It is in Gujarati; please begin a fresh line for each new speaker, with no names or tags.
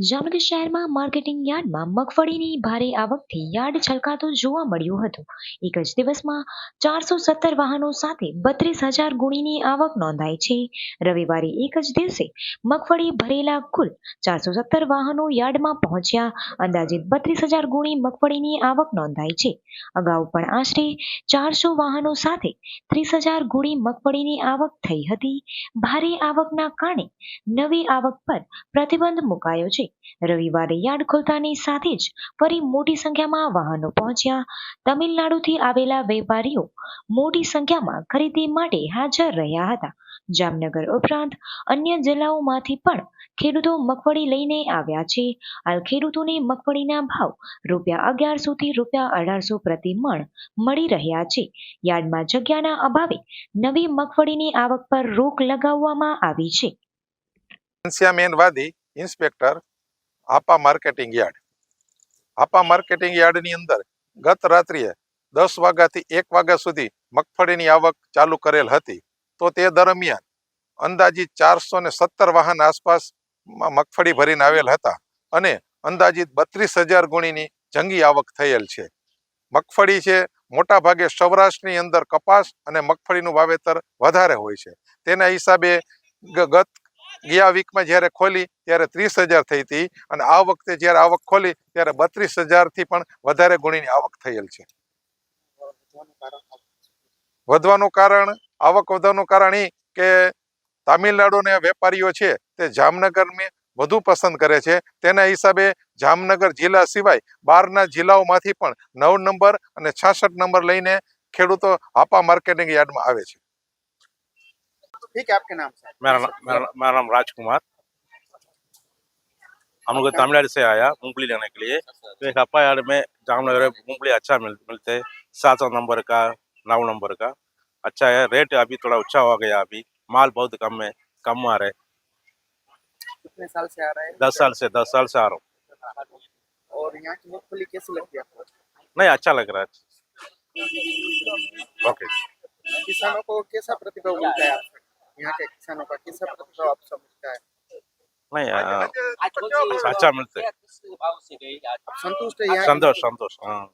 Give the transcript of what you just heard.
જામનગર શહેરમાં માર્કેટિંગ યાર્ડમાં મગફળીની ભારે આવકથી યાર્ડ છલકાતું જોવા મળ્યું હતું. એક જ દિવસમાં 417 વાહનો સાથે 32,000 ગુણીની આવક નોંધાઈ છે. રવિવારે એક જ દિવસે મગફળી ભરેલા કુલ 417 વાહનો યાર્ડમાં પહોંચ્યા. અંદાજિત 32,000 ગુણી મગફળીની આવક નોંધાઈ છે. અગાઉ પણ આશરે 400 વાહનો સાથે 30,000 ગુણી મગફળીની આવક થઈ હતી. ભારે આવકના કારણે નવી આવક પર પ્રતિબંધ મુકાયો છે. રવિવારે યાર્ડ ખુલતાની સાથે જ ફરી મોટી સંખ્યામાં વાહનો પહોંચ્યા. તમિલનાડુથી આવેલા વેપારીઓ મોટી સંખ્યામાં ખરીદી માટે હાજર રહ્યા હતા. જામનગર ઉપરાંત અન્ય જિલ્લાઓમાંથી પણ ખેડૂતો મગફળી લઈને આવ્યા છે. હાલ ખેડૂતોને મગફળીના ભાવ ₹1100 થી ₹1800 પ્રતિ મણ મળી રહ્યા છે. યાર્ડમાં જગ્યાના અભાવે નવી મગફળીની આવક પર રોક લગાવવામાં આવી છે.
ઘનશ્યામ વાદી, ઇન્સ્પેક્ટર, આપા માર્કેટિંગ યાર્ડ. આપા માર્કેટિંગ યાર્ડની અંદર ગત રાત્રિએ 10 વાગ્યાથી 1 વાગ્યા સુધી મગફળીની આવક ચાલુ કરેલ હતી. તો તે દરમિયાન અંદાજિત 417 વાહન આસપાસ મગફળી ભરીને આવેલ હતા અને અંદાજિત 32,000 ગુણીની જંગી આવક થયેલ છે. મગફળી છે મોટા ભાગે સૌરાષ્ટ્રની અંદર કપાસ અને મગફળીનું વાવેતર વધારે હોય છે. તેના હિસાબે ગત ગયા વીકમાં જ્યારે ખોલી ત્યારે 30,000 થઈ હતી અને આ વખતે જ્યારે આવક ખોલી ત્યારે 32,000 થી પણ વધારે ગુણીની આવક થયેલ છે. વધવાનું કારણ આવક વધવાનું કારણ એ કે તામિલનાડુના વેપારીઓ છે તે જામનગરને વધુ પસંદ કરે છે. તેના હિસાબે જામનગર જિલ્લા સિવાય બહારના જિલ્લાઓમાંથી પણ 9 નંબર અને 66 નંબર લઈને ખેડૂતો આપા માર્કેટિંગ યાર્ડમાં આવે છે.
ठीक है, आपके नाम से?
मेरा नाम राजकुमार। हम लोग तमिलनाडु से आया मूंगफली लेने के लिए। तो एक अप्पा यार्ड में जामनगर में मूंगफली अच्छा मिलते हैं, 700 नंबर का, 9 नंबर का अच्छा है। रेट अभी थोड़ा ऊंचा हो गया, अभी माल बहुत कम है, कम आ रहा है।
कितने साल से आ रहा है?
10 साल से आ रहा हूँ।
और यहाँ की मूंगफली कैसी लगती है आपको?
नहीं, अच्छा लग रहा है। ओके।
किसानों को कैसा प्रतिभाव मिलता है आपसे? यहाँ के किसानों का कैसा प्रतिभाव आपसे मिलता है?
नहीं, अच्छा मिलता है।
आप संतुष्ट है यहाँ?
संतोष, हाँ।